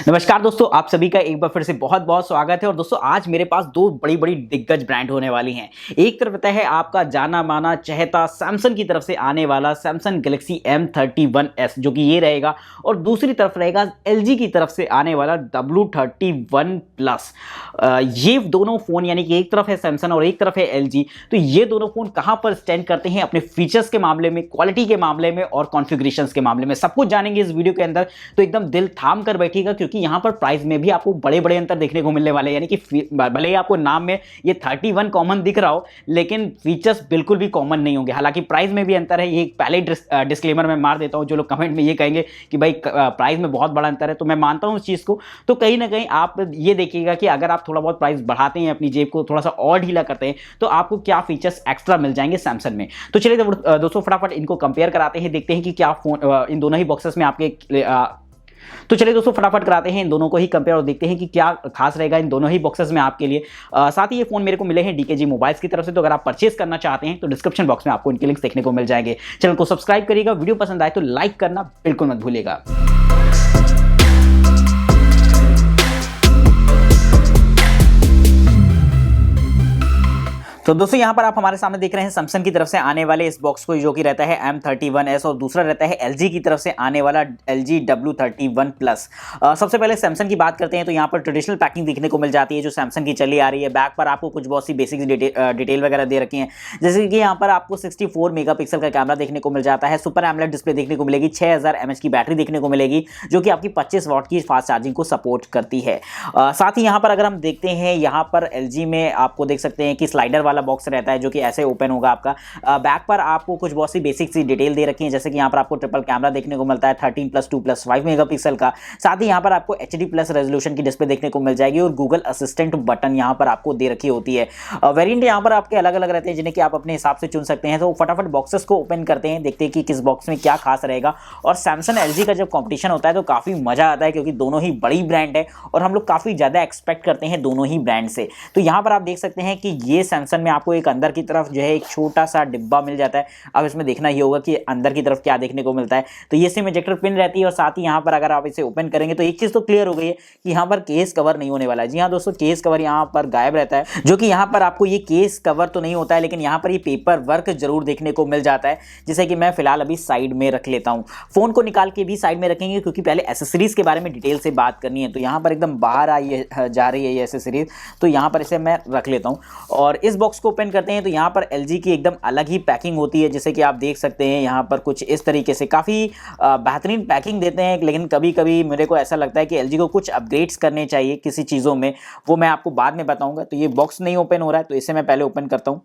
नमस्कार दोस्तों, आप सभी का एक बार फिर से बहुत बहुत स्वागत है। और दोस्तों आज मेरे पास दो बड़ी बड़ी दिग्गज ब्रांड होने वाली हैं। एक तरफ रहता है आपका जाना माना चहेता सैमसंग की तरफ से आने वाला सैमसंग गैलेक्सी M31s जो कि ये रहेगा, और दूसरी तरफ रहेगा LG की तरफ से आने वाला W31 प्लस। ये दोनों फ़ोन यानी कि एक तरफ है सैमसंग और एक तरफ है LG। तो ये दोनों फ़ोन कहाँ पर स्टैंड करते हैं अपने फीचर्स के मामले में, क्वालिटी के मामले में और कॉन्फ़िगरेशंस के मामले में, सब कुछ जानेंगे इस वीडियो के अंदर। तो एकदम दिल थाम कर बैठिएगा, क्योंकि यहाँ पर प्राइस में भी आपको बड़े बड़े अंतर देखने को मिलने वाले हैं। यानी कि भले ही आपको नाम में ये 31 कॉमन दिख रहा हो, लेकिन फीचर्स बिल्कुल भी कॉमन नहीं होंगे। हालांकि प्राइस में भी अंतर है, ये पहले डिस्क्लेमर में मार देता हूं। जो लोग कमेंट में ये कहेंगे कि भाई प्राइस में बहुत बड़ा अंतर है, तो मैं मानता हूं उस चीज़ को। तो कहीं ना कहीं आप ये देखिएगा कि अगर आप थोड़ा बहुत प्राइस बढ़ाते हैं, अपनी जेब को थोड़ा सा और ढीला करते हैं, तो आपको क्या फीचर्स एक्स्ट्रा मिल जाएंगे सैमसंग में। तो चलिए दोस्तों फटाफट इनको कंपेयर कराते हैं, देखते हैं कि क्या फोन इन दोनों ही बॉक्सेस में आपके तो चलिए दोस्तों फटाफट कराते हैं इन दोनों को ही कंपेयर और देखते हैं कि क्या खास रहेगा इन दोनों ही बॉक्सेस में आपके लिए। साथ ही ये फोन मेरे को मिले हैं DKG मोबाइल्स की तरफ से। तो अगर आप परचेस करना चाहते हैं तो डिस्क्रिप्शन बॉक्स में आपको इनके लिंक्स देखने को मिल जाएंगे। चैनल को सब्सक्राइब करिएगा, वीडियो पसंद आए तो लाइक करना बिल्कुल मत भूलिएगा। तो दोस्तों यहाँ पर आप हमारे सामने देख रहे हैं सैमसंग की तरफ से आने वाले इस बॉक्स को, जो कि रहता है M31s, और दूसरा रहता है LG की तरफ से आने वाला LG W31 प्लस। सबसे पहले सैमसंग की बात करते हैं तो यहाँ पर ट्रेडिशनल पैकिंग देखने को मिल जाती है जो सैमसंग की चली आ रही है। बैक पर आपको कुछ बहुत सी बेसिक डिटेल वगैरह दे रखी हैं, जैसे कि यहाँ पर आपको 64 मेगापिक्सल का कैमरा देखने को मिल जाता है, सुपर AMOLED डिस्प्ले देखने को मिलेगी, 6000 mAh की बैटरी देखने को मिलेगी जो कि आपकी 25 वाट की फास्ट चार्जिंग को सपोर्ट करती है। साथ ही यहाँ पर अगर हम देखते हैं, यहाँ पर LG में आपको देख सकते हैं कि स्लाइडर वाला बॉक्स रहता है जो कि ऐसे ओपन होगा आपका। बैक पर आपको कुछ बहुत सी बेसिक सी डिटेल दे रखी है, जैसे कि यहाँ पर आपको ट्रिपल कैमरा देखने को मिलता है 13+2+5 मेगापिक्सल का। साथ ही यहाँ पर आपको HD प्लस रेजोल्यूशन की डिस्प्ले देखने को मिल जाएगी और गूगल असिस्टेंट बटन यहाँ पर आपको दे रखी होती है। वेरिएंट यहाँ पर आपके अलग अलग रहते हैं जिन्हें कि आप अपने हिसाब से चुन सकते हैं। तो फटाफट बॉक्सेस को ओपन करते हैं, देखते हैं कि किस बॉक्स में क्या खास रहेगा। और सैमसंग LG का जब कॉम्पिटिशन होता है तो काफी मजा आता है, क्योंकि दोनों ही बड़ी ब्रांड है और हम लोग काफी ज्यादा एक्सपेक्ट करते हैं दोनों ही ब्रांड से। तो यहाँ पर आप देख सकते हैं कि ये सैमसंग में आपको एक अंदर की तरफ जो है एक छोटा सा डिब्बा मिल जाता है। अब इसमें देखना ही होगा कि अंदर की तरफ क्या देखने को मिलता है। तो ये सिम इजेक्टर पिन रहती है, और साथ ही यहाँ पर अगर आप इसे ओपन करेंगे तो एक चीज तो क्लियर हो गई है कि यहाँ पर केस कवर नहीं होने वाला है। जी हाँ दोस्तों, केस कवर यहाँ पर गायब रहता है, जो कि यहाँ पर आपको ये केस कवर तो नहीं होता है, लेकिन यहाँ पर ये पेपर वर्क जरूर देखने को मिल जाता है, जिसे कि मैं फिलहाल अभी साइड में रख लेता हूँ। फोन को निकाल के भी साइड में रखेंगे, क्योंकि पहले एसेसरीज के बारे में डिटेल से बात करनी है। तो यहाँ पर एकदम बाहर जा रही है ये एसेसरीज, तो यहाँ पर इसे मैं रख लेता हूँ। और इस बॉक्स को ओपन करते हैं तो यहाँ पर LG की एकदम अलग ही पैकिंग होती है, जैसे कि आप देख सकते हैं यहाँ पर कुछ इस तरीके से काफ़ी बेहतरीन पैकिंग देते हैं। लेकिन कभी कभी मेरे को ऐसा लगता है कि LG को कुछ अपग्रेड्स करने चाहिए किसी चीज़ों में, वो मैं आपको बाद में बताऊंगा। तो ये बॉक्स नहीं ओपन हो रहा है, तो इसे मैं पहले ओपन करता हूँ।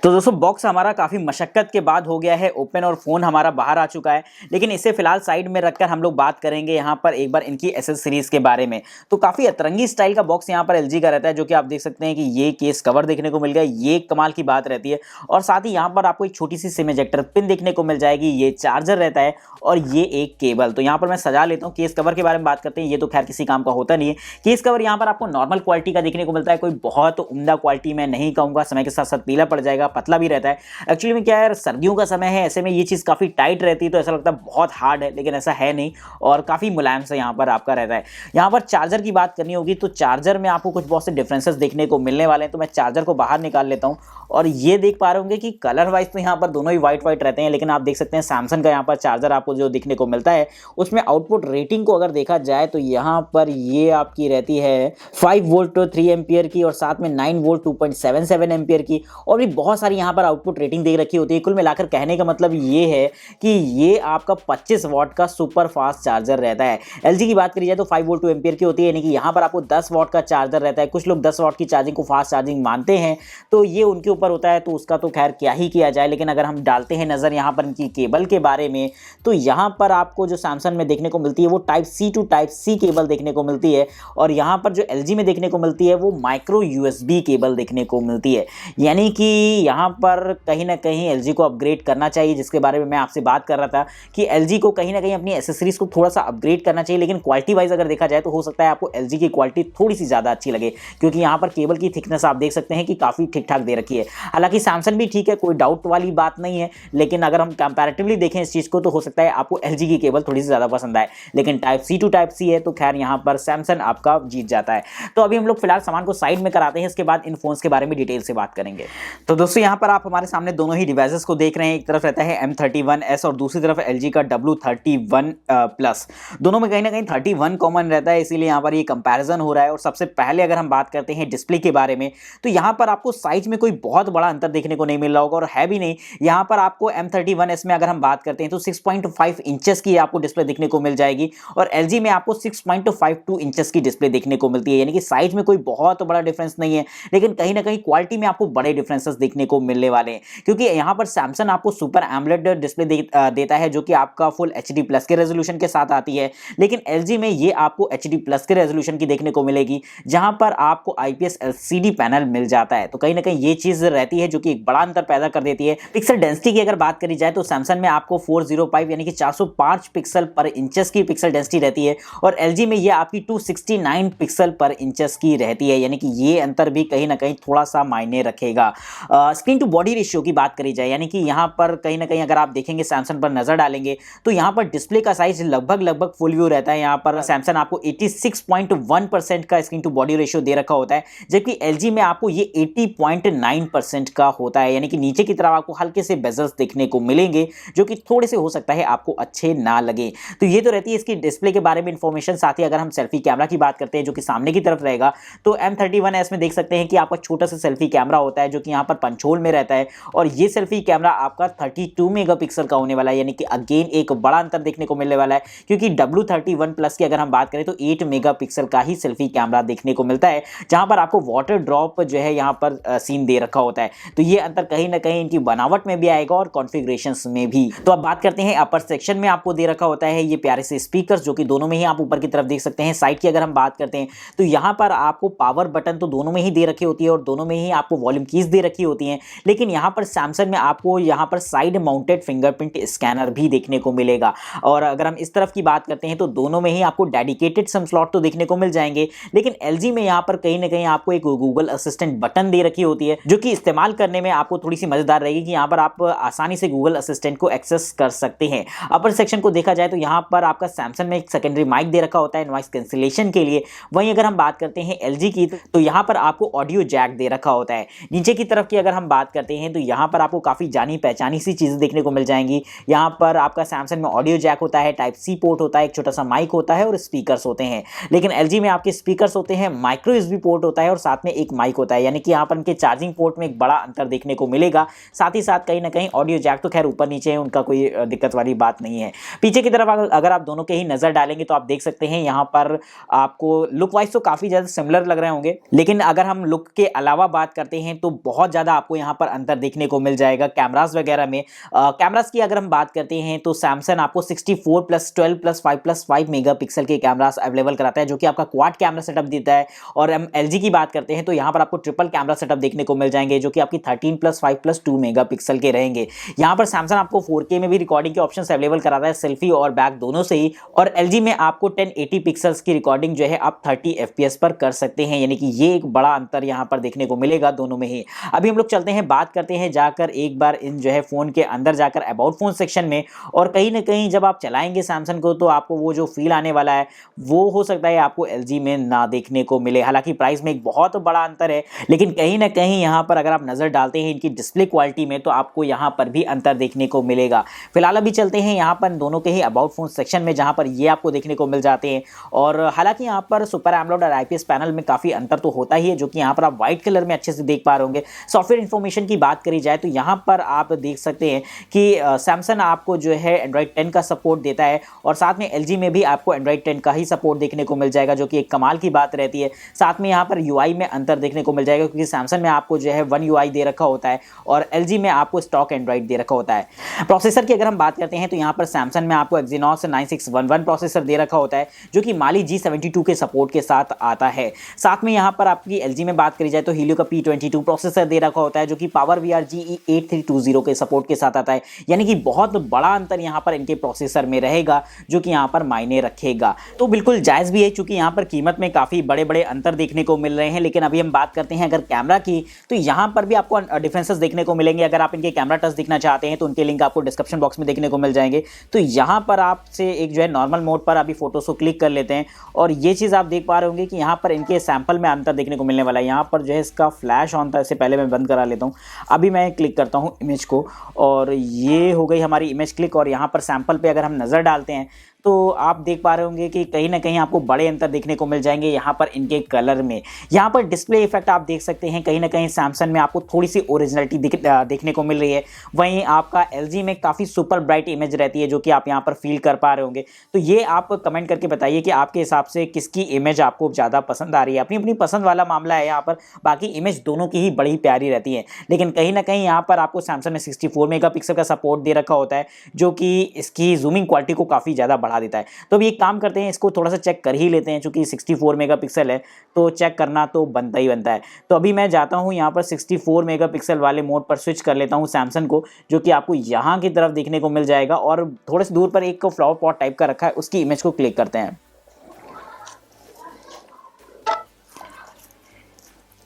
तो दोस्तों बॉक्स हमारा काफ़ी मशक्कत के बाद हो गया है ओपन, और फ़ोन हमारा बाहर आ चुका है। लेकिन इसे फिलहाल साइड में रखकर हम लोग बात करेंगे यहाँ पर एक बार इनकी एसेसरीज के बारे में। तो काफ़ी अतरंगी स्टाइल का बॉक्स यहाँ पर LG का रहता है, जो कि आप देख सकते हैं कि ये केस कवर देखने को मिल गया, ये कमाल की बात रहती है। और साथ ही यहाँ पर आपको एक छोटी सी सिम इजेक्टर पिन देखने को मिल जाएगी, ये चार्जर रहता है और ये एक केबल। तो यहाँ पर मैं सजा लेता हूँ। केस कवर के बारे में बात करते हैं, ये तो खैर किसी काम का होता नहीं है। केस कवर यहाँ पर आपको नॉर्मल क्वालिटी का देखने को मिलता है, कोई बहुत उम्दा क्वालिटी मैं नहीं कहूँगा, समय के साथ साथ पीला पड़ जाएगा, पतला भी रहता है। एक्चुअली में क्या है, सर्दियों का समय है, ऐसे में ये चीज़ काफ़ी टाइट रहती है, तो ऐसा लगता है बहुत हार्ड है, लेकिन ऐसा है नहीं, और काफ़ी मुलायम से यहाँ पर आपका रहता है। यहाँ पर चार्जर की बात करनी होगी तो चार्जर में आपको कुछ बहुत से डिफरेंसेस देखने को मिलने वाले हैं। तो मैं चार्जर को बाहर निकाल लेता हूँ, और ये देख पा रहे होंगे कि कलर वाइज तो यहाँ पर दोनों ही वाइट रहते हैं, लेकिन आप देख सकते हैं सैमसंग का यहाँ पर चार्जर आपको जो देखने को मिलता है, उसमें आउटपुट रेटिंग को अगर देखा जाए तो यहाँ पर ये आपकी रहती है 5 वोल्ट 3 एम्पियर की, और साथ में 9 वोल्ट 2.77 एम्पियर की, और भी बहुत सारी यहाँ पर आउटपुट रेटिंग दे रखी होती है। कुल मिलाकर कहने का मतलब ये है कि ये आपका 25 वाट का सुपर फास्ट चार्जर रहता है। LG की बात करी जाए तो 5 वोल्ट 2 एम्पियर की होती है, यानी कि यहाँ पर आपको 10 वाट का चार्जर रहता है। कुछ लोग 10 वाट की चार्जिंग को फास्ट चार्जिंग मानते हैं, तो ये उनके ऊपर होता है, तो उसका तो खैर क्या ही किया जाए। लेकिन अगर हम डालते हैं नज़र यहाँ पर इनकी केबल के बारे में, तो यहाँ पर आपको जो सैमसंग में देखने को मिलती है वो type C to type C cable देखने को मिलती है, और यहाँ पर जो LG में देखने को मिलती है वो माइक्रो USB केबल देखने को मिलती है। यानी कि यहाँ पर कहीं ना कहीं LG को अपग्रेड करना चाहिए, जिसके बारे में मैं आपसे बात कर रहा था कि LG को कहीं ना कहीं अपनी एसेसरीज को थोड़ा सा अपग्रेड करना चाहिए। लेकिन क्वालिटी वाइज अगर देखा जाए तो हो सकता है आपको LG की क्वालिटी थोड़ी सी ज़्यादा अच्छी लगे, क्योंकि यहाँ पर केबल की थिकनेस आप देख सकते हैं कि काफ़ी ठीक ठाक दे रखी है। हालांकि सैमसंग भी ठीक है, कोई डाउट वाली बात नहीं है, लेकिन अगर हम कंपैरेटिवली देखें इस चीज को तो हो सकता है आपको एलजी की केबल थोड़ी सी ज्यादा पसंद आए, लेकिन type C to type C है तो खैर यहाँ पर सैमसंग आपका जीत जाता है। तो अभी हम लोग फिलहाल सामान को साइड में कराते हैं, इसके बाद इन फोन्स के बारे में डिटेल से बात करेंगे। तो दोस्तों यहाँ पर आप हमारे सामने दोनों ही डिवाइसेस को देख रहे हैं, एक तरफ रहता है M31s और दूसरी तरफ LG का W31 प्लस। दोनों में कहीं ना कहीं 31 कॉमन रहता है, इसीलिए यहाँ पर ये कंपैरिजन हो रहा है। और सबसे पहले अगर हम बात करते हैं डिस्प्ले के बारे में, तो यहाँ पर आपको साइज में कोई बहुत बड़ा अंतर देखने को नहीं मिल रहा होगा, और है भी नहीं। यहाँ पर आपको M31s में अगर हम बात करते हैं तो 6.5 इंचेस की आपको डिस्प्ले देखने को मिल जाएगी, और LG में आपको 6.52 इंचेस की डिस्प्ले देखने को मिलती है। यानी कि साइज में कोई बहुत बड़ा डिफरेंस नहीं है, लेकिन कहीं ना कहीं क्वालिटी में आपको बड़े डिफरेंसेस देखने को मिलने वाले हैं, क्योंकि यहाँ पर सैमसंग आपको सुपर एमोलेड डिस्प्ले देता है जो कि आपका फुल HD प्लस के रेजोल्यूशन के साथ आती है, लेकिन LG में ये आपको HD प्लस के रेजोल्यूशन की देखने को मिलेगी, जहां पर आपको IPS LCD पैनल मिल जाता है। तो कहीं ना कहीं ये चीज रहती है जो कि एक बड़ा अंतर पैदा कर देती है। पिक्सल डेंसिटी की अगर बात करी जाए तो सैमसंग में आपको 405 यानी कि 405 पिक्सल पर इंचेस की पिक्सल डेंसिटी रहती है, और LG में ये आपकी 269 पिक्सल पर इंचेस की रहती है। यानी कि ये अंतर भी कहीं ना कहीं थोड़ा सा मायने रखेगा। स्क्रीन टू बॉडी रेशियो की बात करी जाए, यानी कि यहाँ पर कहीं ना कहीं अगर आप देखेंगे सैमसंग पर नजर डालेंगे तो यहाँ पर डिस्प्ले का साइज लगभग फुल व्यू रहता है। यहाँ पर सैमसंग आपको 86.1% का स्क्रीन टू बॉडी रेशियो दे रखा होता है, जबकि LG में आपको ये 80.9% का होता है। यानी कि नीचे की तरफ आपको हल्के से बेजल्स देखने को मिलेंगे जो कि थोड़े से हो सकता है आपको अच्छे ना लगे। तो ये तो रहती है इसकी डिस्प्ले के बारे में इंफॉर्मेशन। साथ ही अगर हम सेल्फी कैमरा की बात करते हैं जो कि सामने की तरफ रहेगा, तो M31s में देख सकते हैं कि आपका छोटा सा सेल्फी कैमरा होता है जो कि यहाँ पर पंच होल में रहता है, और ये सेल्फी कैमरा आपका 32 मेगापिक्सल का होने वाला है। यानी कि अगेन एक बड़ा अंतर देखने को मिलने वाला है, क्योंकि W31 प्लस की अगर हम बात करें तो 8 मेगापिक्सल का ही सेल्फी कैमरा देखने को मिलता है, जहां पर आपको वाटर ड्रॉप जो है यहाँ पर सीन दे रखा होता है। तो ये अंतर कहीं ना कहीं इनकी बनावट में भी आएगा और कॉन्फ़िगरेशंस में भी। तो अब बात करते हैं अपर सेक्शन में आपको दे रखा होता है ये प्यारे से स्पीकर्स, जो कि दोनों में ही आप ऊपर की तरफ देख सकते हैं। साइड की अगर हम बात करते हैं तो यहाँ पर आपको पावर बटन तो दोनों में ही दे रखी होती है, और दोनों में ही आपको वॉल्यूम कीज दे रखी होती हैं, लेकिन यहाँ पर सैमसंग में आपको यहाँ पर साइड माउंटेड फिंगरप्रिंट स्कैनर भी देखने को मिलेगा। और अगर हम इस तरफ की बात करते हैं तो दोनों में ही आपको डेडिकेटेड सिम स्लॉट तो देखने को मिल जाएंगे, लेकिन LG में यहाँ पर कहीं ना कहीं आपको एक गूगल असिस्टेंट बटन दे रखी होती है, जो कि इस्तेमाल करने में आपको थोड़ी सी मजेदार रहेगी कि यहाँ पर आप आसानी से गूगल असिस्टेंट को एक्सेस कर सकते हैं। अपर सेक्शन को देखा जाए तो यहाँ पर आपका सैमसंग में एक सेकेंडरी माइक दे रखा होता है नॉइस कैंसिलेशन के लिए। वहीं अगर हम बात करते हैं LG की तो यहाँ पर आपको ऑडियो जैक दे रखा होता है। नीचे की तरफ की अगर हम बात करते हैं तो यहाँ पर आपको काफी जानी पहचानी सी चीजें देखने को मिल जाएंगी। यहाँ पर आपका सैमसंग में ऑडियो जैक होता है, टाइप सी पोर्ट होता है, एक छोटा सा माइक होता है और स्पीकर्स होते हैं, लेकिन LG में आपके स्पीकर्स होते हैं, माइक्रो USB पोर्ट होता है और साथ में एक माइक होता है। यानी कि यहाँ पर इनके चार्जिंग पोर्ट में एक बड़ा अंतर देखने को मिलेगा। साथ ही साथ कहीं ना कहीं ऑडियो जैक तो खैर ऊपर नीचे है, उनका कोई दिक्कत वाली बात नहीं है। पीछे की तरफ अगर आप दोनों के ही नजर डालेंगे तो आप देख सकते हैं यहाँ पर आपको लुक वाइज तो काफी ज्यादा सिमिलर लग रहे होंगे, लेकिन अगर हम लुक के अलावा बात करते हैं तो बहुत ज्यादा आपको यहाँ पर अंतर देखने को मिल जाएगा कैमरास वगैरह में। कैमरास की अगर हम बात करते हैं तो सैमसंग आपको 64+12+5+5 मेगापिक्सल के कैमरास अवेलेबल कराता है, जो कि आपका क्वाड कैमरा सेटअप देता है। और हम LG की बात करते हैं तो यहाँ पर आपको ट्रिपल कैमरा सेटअप देखने को मिल जाएंगे, जो कि आपकी 13+5+2 मेगापिक्सल के रहेंगे। यहाँ पर सैमसंग आपको 4K में भी रिकॉर्डिंग के ऑप्शन अवेलेबल कराता है, सेल्फी और बैक दोनों से ही। और LG में आपको 1080 पिक्सल्स की रिकॉर्डिंग जो है आप 30 FPS पर कर सकते हैं। यानी कि ये एक बड़ा अंतर यहाँ पर देखने को मिलेगा दोनों में ही। अभी हम लोग चलते हैं, बात करते हैं जाकर एक बार इन जो है फोन के अंदर जाकर अबाउट फोन सेक्शन में, और कहीं ना कहीं जब आप चलाएंगे सैमसंग को तो आपको वो जो फील आने वाला है वो हो सकता है आपको LG में ना देखने को मिले। हालांकि प्राइस में एक बहुत बड़ा अंतर है, लेकिन कहीं ना कहीं यहाँ पर अगर आप नजर डालते हैं इनकी डिस्प्ले क्वालिटी में तो आपको यहाँ पर भी अंतर देखने को मिलेगा। फिलहाल अभी चलते हैं यहाँ पर दोनों के ही अबाउट फोन सेक्शन में, जहाँ पर ये आपको देखने को मिल जाते हैं। और हालांकि यहाँ पर सुपर एमोलेड और IPS पैनल में काफी अंतर तो होता ही है, जो कि यहाँ पर आप व्हाइट कलर में अच्छे से देख पा रहे होंगे। सॉफ्टवेयर इन्फॉर्मेशन की बात करी जाए तो यहाँ पर आप देख सकते हैं कि सैमसंग आपको जो है एंड्रॉइड 10 का सपोर्ट देता है, और साथ में LG में भी आपको एंड्रॉइड 10 का ही सपोर्ट देखने को मिल जाएगा, जो कि एक कमाल की बात रहती है। साथ में यहाँ पर UI में अंतर देखने को मिल जाएगा, क्योंकि सैमसंग में आपको जो है वन UI दे रखा होता है और LG में आपको स्टॉक एंड्रॉइड दे रखा होता है। प्रोसेसर की अगर हम बात करते हैं तो यहाँ पर सैमसंग में आपको Exynos 9611 प्रोसेसर दे रखा होता है, जो कि Mali G72 के सपोर्ट के साथ आता है। साथ में यहाँ पर आपकी LG में बात करी जाए तो Helio का P22 प्रोसेसर दे रखा होता है, जो कि PowerVR GE8320 के सपोर्ट के साथ आता है। यानी कि बहुत बड़ा अंतर यहाँ पर इनके प्रोसेसर में रहेगा, जो कि यहाँ पर मायने रखेगा। तो बिल्कुल जायज भी है, क्योंकि यहाँ पर कीमत में काफी बड़े बड़े अंतर देखने को मिल रहे हैं। लेकिन अभी हम बात करते हैं अगर कैमरा की तो यहाँ पर भी आपको डिफरेंसेस देखने को मिलेंगे। अगर आप इनके कैमरा टच देखना चाहते हैं तो उनके लिंक आपको डिस्क्रिप्शन बॉक्स में देखने को मिल जाएंगे। तो यहाँ पर आपसे एक जो है नॉर्मल मोड पर अभी फोटोज को क्लिक कर लेते हैं और ये चीज़ आप देख पा रहे होंगे कि यहाँ पर इनके सैंपल में अंतर देखने को मिलने वाला है। यहाँ पर जो है इसका फ्लैश ऑन था, इससे पहले मैं बंद करा लेता हूँ। अभी मैं क्लिक करता हूँ इमेज को और ये हो गई हमारी इमेज क्लिक। और यहाँ पर सैंपल पे अगर हम नज़र डालते हैं तो आप देख पा रहे होंगे कि कहीं ना कहीं आपको बड़े अंतर देखने को मिल जाएंगे यहाँ पर इनके कलर में। यहाँ पर डिस्प्ले इफेक्ट आप देख सकते हैं, कहीं ना कहीं सैमसंग में आपको थोड़ी सी ओरिजिनलिटी देखने को मिल रही है। वहीं आपका एलजी में काफ़ी सुपर ब्राइट इमेज रहती है जो कि आप यहाँ पर फील कर पा रहे होंगे। तो ये आप कमेंट करके बताइए कि आपके हिसाब से किसकी इमेज आपको ज़्यादा पसंद आ रही है। अपनी अपनी पसंद वाला मामला है यहाँ पर, बाकी इमेज दोनों की ही बड़ी प्यारी रहती है। लेकिन कहीं ना कहीं यहाँ पर आपको सैमसंग में 64 मेगापिक्सल का सपोर्ट दे रखा होता है जो कि इसकी जूमिंग क्वालिटी को काफ़ी ज़्यादा बढ़ा देता है। तो अभी एक काम करते हैं, इसको थोड़ा सा चेक कर ही लेते हैं। चूंकि 64 मेगापिक्सल है तो चेक करना तो बनता ही बनता है। तो अभी मैं जाता हूँ यहाँ पर 64 मेगापिक्सल वाले मोड पर स्विच कर लेता हूँ सैमसंग को, जो कि आपको यहाँ की तरफ देखने को मिल जाएगा। और थोड़े से दूर पर एक फ्लावर पॉट टाइप का रखा है, उसकी इमेज को क्लिक करते हैं।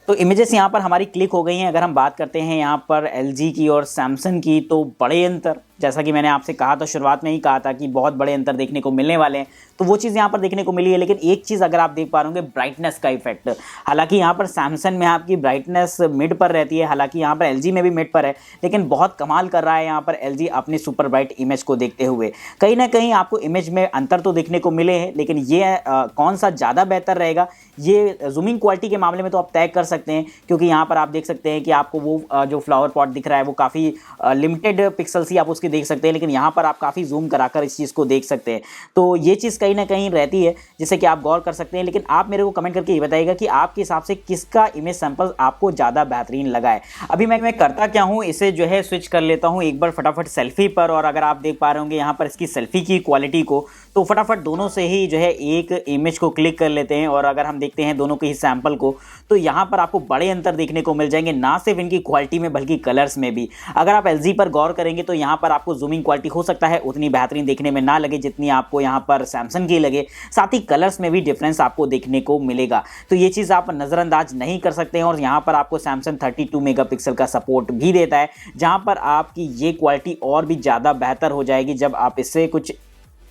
तो इमेजेस यहाँ पर हमारी क्लिक हो गई हैं। अगर हम बात करते हैं यहाँ पर एलजी की और सैमसंग की, तो बड़े अंतर, जैसा कि मैंने आपसे कहा था, शुरुआत में ही कहा था कि बहुत बड़े अंतर देखने को मिलने वाले हैं, तो वो चीज़ यहाँ पर देखने को मिली है। लेकिन एक चीज़ अगर आप देख पा रहे होंगे, ब्राइटनेस का इफेक्ट। हालांकि यहाँ पर सैमसंग में आपकी ब्राइटनेस मिड पर रहती है, हालांकि यहाँ पर एलजी में भी मिड पर है, लेकिन बहुत कमाल कर रहा है यहाँ पर एलजी अपनी सुपर ब्राइट इमेज को देखते हुए। कहीं ना कहीं आपको इमेज में अंतर तो देखने को मिले हैं, लेकिन ये कौन सा ज़्यादा बेहतर रहेगा ये जूमिंग क्वालिटी के मामले में तो आप तय कर सकते हैं। क्योंकि यहाँ पर आप देख सकते हैं कि आपको वो जो फ्लावर पॉट दिख रहा है वो काफ़ी लिमिटेड पिक्सल्स ही आप उसके देख सकते हैं, लेकिन यहाँ पर आप काफ़ी जूम कराकर इस चीज़ को देख सकते हैं। तो ये चीज़ कहीं ना कहीं रहती है जिससे कि आप गौर कर सकते हैं। लेकिन आप मेरे को कमेंट करके ये बताइएगा कि आपके हिसाब से किसका इमेज सैंपल आपको ज़्यादा बेहतरीन लगा है। अभी मैं करता क्या हूँ, इसे जो है स्विच कर लेता हूँ एक बार फटाफट सेल्फी पर। और अगर आप देख पा रहे होंगे यहाँ पर इसकी सेल्फी की क्वालिटी को, तो फटाफट दोनों से ही जो है एक इमेज को क्लिक कर लेते हैं। और अगर हम देखते हैं दोनों के ही सैंपल को, तो यहाँ पर आपको बड़े अंतर देखने को मिल जाएंगे, ना सिर्फ इनकी क्वालिटी में बल्कि कलर्स में भी। अगर आप एलजी पर गौर करेंगे तो यहाँ पर आपको जूमिंग क्वालिटी हो सकता है उतनी बेहतरीन देखने में ना लगे जितनी आपको यहाँ पर सैमसंग की लगे, साथ ही कलर्स में भी डिफरेंस आपको देखने को मिलेगा। तो ये चीज़ आप नज़रअंदाज नहीं कर सकते हैं। और यहाँ पर आपको सैमसंग 32 मेगापिक्सल का सपोर्ट भी देता है, जहाँ पर आपकी ये क्वालिटी और भी ज़्यादा बेहतर हो जाएगी जब आप इससे कुछ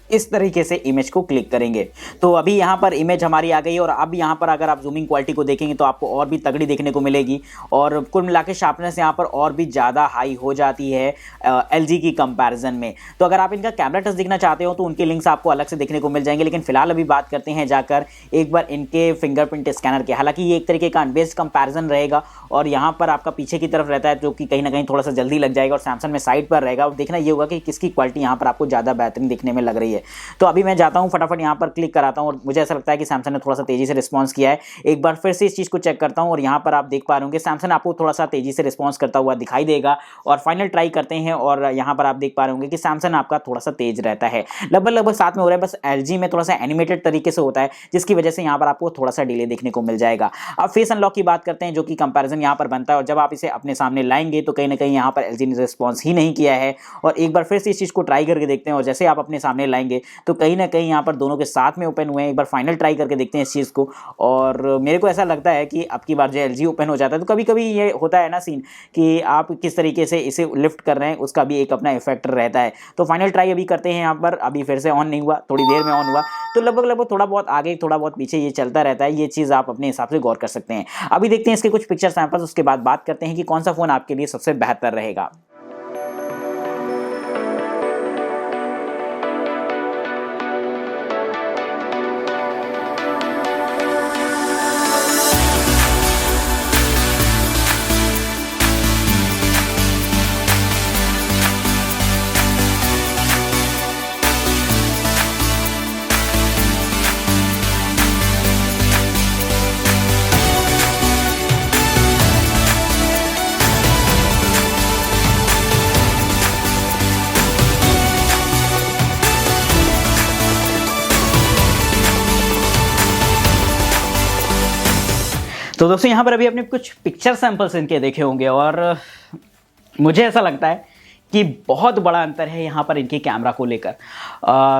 इस तरीके से इमेज को क्लिक करेंगे। तो अभी यहाँ पर इमेज हमारी आ गई है और अब यहाँ पर अगर आप जूमिंग क्वालिटी को देखेंगे तो आपको और भी तगड़ी देखने को मिलेगी। और कुल मिला के शार्पनेस यहाँ पर और भी ज़्यादा हाई हो जाती है एलजी की कंपैरिजन में। तो अगर आप इनका कैमरा टच देखना चाहते हो तो उनके लिंक्स आपको अलग से देखने को मिल जाएंगे। लेकिन फिलहाल अभी बात करते हैं जाकर एक बार इनके फिंगरप्रिंट स्कैनर के। हालांकि ये एक तरीके का अनबेस्ड कंपैरिजन रहेगा और यहाँ पर आपका पीछे की तरफ रहता है जो कि कहीं ना कहीं थोड़ा सा जल्दी लग जाएगा, और सैमसंग में साइड पर रहेगा। और देखना ये होगा कि किसकी क्वालिटी यहाँ पर आपको ज़्यादा बेहतरीन देखने में लग रही है। तो अभी मैं जाता हूं फटाफट यहाँ पर क्लिक कराता हूं और मुझे ऐसा लगता है कि सैमसंग ने थोड़ा सा तेजी से रिस्पांस किया है। एक बार फिर से इस चीज़ को चेक करता हूं और यहाँ पर आप देख पा रहे होंगे सैमसंग आपको थोड़ा सा तेजी से रिस्पांस करता हुआ दिखाई देगा। और फाइनल ट्राई करते हैं और यहाँ पर आप देख पा रहे होंगे कि सैमसंग आपका थोड़ा सा तेज रहता है, लगभग साथ में हो रहा है। बस एलजी में थोड़ा सा एनिमेटेड तरीके से होता है जिसकी वजह से यहाँ पर आपको थोड़ा सा डिले देखने को मिल जाएगा। अब फेस अनलॉक की बात करते हैं जो कि कंपैरिजन यहाँ पर बनता है, और जब आप इसे अपने सामने लाएंगे तो कहीं ना कहीं यहाँ पर एलजी ने रिस्पॉन्स ही नहीं किया है। और एक बार फिर से इस चीज़ को ट्राई करके देखते हैं और जैसे आप अपने सामने लाएंगे तो कहीं ना कहीं यहाँ पर दोनों के साथ में ओपन हुए हैं। एक बार फाइनल ट्राई करके देखते हैं इस चीज़ को। और मेरे को ऐसा लगता है कि अब की बार जो एलजी ओपन हो जाता है तो कभी कभी ये होता है ना सीन कि आप किस तरीके से इसे लिफ्ट कर रहे हैं, उसका भी एक अपना इफेक्ट रहता है। तो फाइनल ट्राई अभी करते हैं यहाँ पर। अभी फिर से ऑन नहीं हुआ, थोड़ी देर में ऑन हुआ, तो लगभग थोड़ा बहुत आगे थोड़ा बहुत पीछे ये चलता रहता है। ये चीज़ आप अपने हिसाब से गौर कर सकते हैं। अभी देखते हैं इसके कुछ पिक्चर सैंपल्स, उसके बाद बात करते हैं कि कौन सा फ़ोन आपके लिए सबसे बेहतर रहेगा। तो दोस्तों यहाँ पर अभी अपने कुछ पिक्चर सैंपल्स इनके देखे होंगे और मुझे ऐसा लगता है कि बहुत बड़ा अंतर है यहाँ पर इनके कैमरा को लेकर।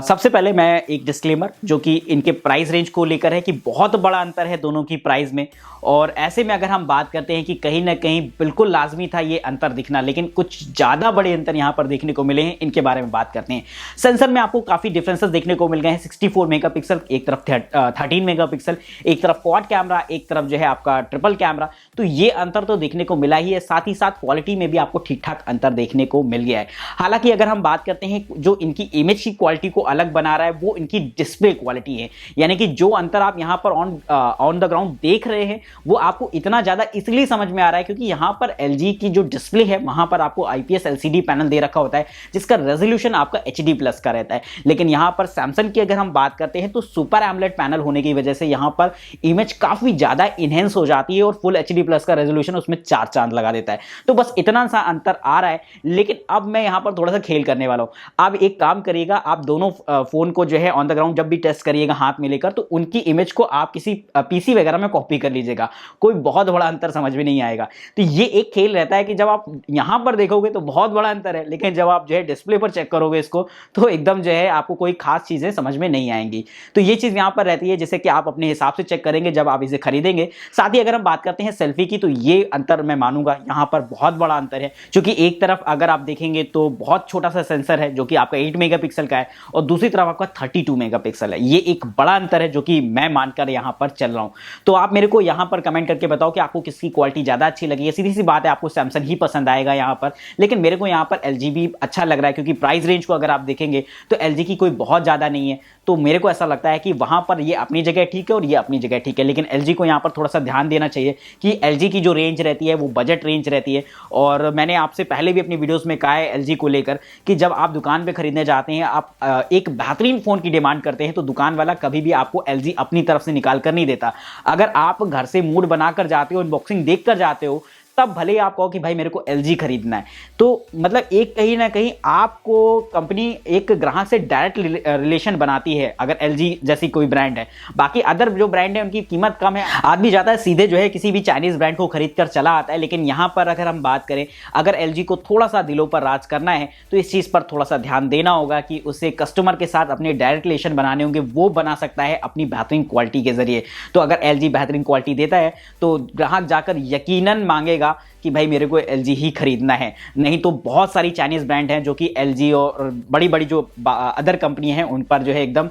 सबसे पहले मैं एक डिस्क्लेमर जो कि इनके प्राइस रेंज को लेकर है कि बहुत बड़ा अंतर है दोनों की प्राइस में, और ऐसे में अगर हम बात करते हैं कि कहीं ना कहीं बिल्कुल लाजमी था ये अंतर दिखना, लेकिन कुछ ज़्यादा बड़े अंतर यहाँ पर देखने को मिले हैं, इनके बारे में बात करते हैं। सेंसर में आपको काफ़ी डिफरेंसेस देखने को मिल गए हैं। 64 मेगापिक्सल, एक तरफ 13 मेगापिक्सल, एक तरफ क्वाड कैमरा, एक तरफ जो है आपका ट्रिपल कैमरा, तो ये अंतर तो देखने को मिला ही है। साथ ही साथ क्वालिटी में भी आपको ठीक ठाक अंतर देखने को मिल गया है। हालांकि अगर हम बात करते हैं जो इनकी इमेज की क्वालिटी को अलग बना रहा है वो इनकी डिस्प्ले क्वालिटी है, यानी कि जो अंतर आप यहां पर ऑन द ग्राउंड देख रहे हैं वो आपको इतना ज्यादा इसलिए समझ में आ रहा है क्योंकि यहां पर LG की जो डिस्प्ले है वहां पर आपको IPS LCD पैनल दे रखा होता है जिसका रेजोल्यूशन आपका HD प्लस का रहता है। लेकिन यहां पर सैमसंग की अगर हम बात करते हैं तो सुपर एमोलेड पैनल होने की वजह से यहां पर इमेज काफी ज्यादा इनहेंस हो जाती है और फुल HD प्लस का रेजोल्यूशन उसमें 4 चांद लगा देता है। तो बस इतना सा अंतर आ रहा है। लेकिन अब मैं यहां पर थोड़ा सा खेल करने वाला हूं। आप एक काम करिएगा, आप दोनों फोन को जो है ऑन द ग्राउंड जब भी टेस्ट करिएगा हाथ में लेकर, तो उनकी इमेज को आप किसी PC वगैरह में कॉपी कर लीजिएगा, कोई बहुत बड़ा अंतर समझ में नहीं आएगा। तो ये एक खेल रहता है कि जब आप यहां पर देखोगे तो बहुत बड़ा अंतर है, लेकिन जब आप जो है डिस्प्ले पर चेक करोगे इसको तो एकदम जो है आपको कोई खास चीजें समझ में नहीं आएंगी। तो ये चीज यहां पर रहती है जैसे कि आप अपने हिसाब से चेक करेंगे जब आप इसे खरीदेंगे। साथ ही अगर हम बात करते हैं सेल्फी की, तो ये अंतर मैं मानूंगा यहां पर बहुत बड़ा अंतर है, क्योंकि एक तरफ अगर आप देखेंगे तो बहुत छोटा सा सेंसर है जो कि आपका 8 मेगापिक्सल का है और दूसरी तरफ आपका 32 मेगापिक्सल है। ये एक बड़ा अंतर है जो कि मैं मानकर यहां पर चल रहा हूं। तो आप मेरे को यहां पर कमेंट करके बताओ कि आपको किसकी क्वालिटी ज्यादा अच्छी लगी है। सीधी सी बात है, आपको सैमसंग ही पसंद आएगा यहां पर, लेकिन मेरे को यहां पर LG भी अच्छा लग रहा है क्योंकि प्राइस रेंज को अगर आप देखेंगे तो LG की कोई बहुत ज्यादा नहीं है। तो मेरे को ऐसा लगता है कि वहां पर ये अपनी जगह ठीक है और ये अपनी जगह ठीक है, लेकिन LG को यहां पर थोड़ा सा ध्यान देना चाहिए कि LG की जो रेंज रहती है वो बजट रेंज रहती है। और मैंने आपसे पहले भी अपनी वीडियोस में कहा है LG को लेकर कि जब आप दुकान पे खरीदने जाते हैं, आप एक बेहतरीन फोन की डिमांड करते हैं, तो दुकान वाला कभी भी आपको LG अपनी तरफ से निकाल कर नहीं देता। अगर आप घर से मूड बनाकर जाते हो, अनबॉक्सिंग देख कर जाते हो, तब भले ही आप कहो कि भाई मेरे को LG खरीदना है, तो मतलब एक कहीं ना कहीं आपको कंपनी एक ग्राहक से डायरेक्ट रिलेशन बनाती है अगर LG जैसी कोई ब्रांड है। बाकी अदर जो ब्रांड है उनकी कीमत कम है, आदमी जाता है सीधे जो है किसी भी चाइनीज ब्रांड को खरीद कर चला आता है। लेकिन यहां पर अगर हम बात करें, अगर LG को थोड़ा सा दिलों पर राज करना है तो इस चीज पर थोड़ा सा ध्यान देना होगा कि उसे कस्टमर के साथ अपने डायरेक्ट रिलेशन बनाने होंगे। वो बना सकता है अपनी बेहतरीन क्वालिटी के जरिए। तो अगर LG बेहतरीन क्वालिटी देता है तो ग्राहक जाकर यकीनन मांगेगा कि भाई मेरे को LG ही खरीदना है। नहीं तो बहुत सारी चाइनीज ब्रांड हैं जो कि LG और बड़ी बड़ी जो अदर कंपनी हैं उन पर जो है एकदम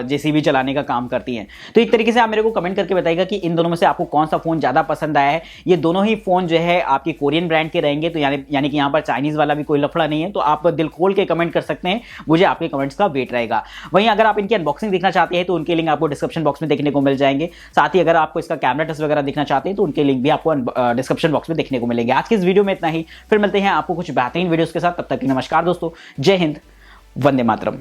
JCB चलाने का काम करती हैं। तो एक तरीके से आप मेरे को कमेंट करके बताइएगा कि इन दोनों में से आपको कौन सा फोन ज्यादा पसंद आया है। ये दोनों ही फोन जो है आपके कोरियन ब्रांड के रहेंगे, तो यानी कि यहाँ पर चाइनीज वाला भी कोई लफड़ा नहीं है। तो आप दिल खोल के कमेंट कर सकते हैं, मुझे आपके कमेंट्स का वेट रहेगा। वहीं अगर आप इनकी अनबॉक्सिंग देखना चाहते हैं तो उनके लिंक आपको डिस्क्रिप्शन बॉक्स में देखने को मिल जाएंगे। साथ ही अगर आपको इसका कैमरा टेस्ट वगैरह देखना चाहते हैं तो उनके लिंक भी आपको डिस्क्रिप्शन बॉक्स में देखने को मिलेंगे। आज की इस वीडियो में इतना ही, फिर मिलते हैं आपको कुछ बेहतरीन वीडियोस के साथ। तब तक की नमस्कार दोस्तों, जय हिंद, वंदे मातरम।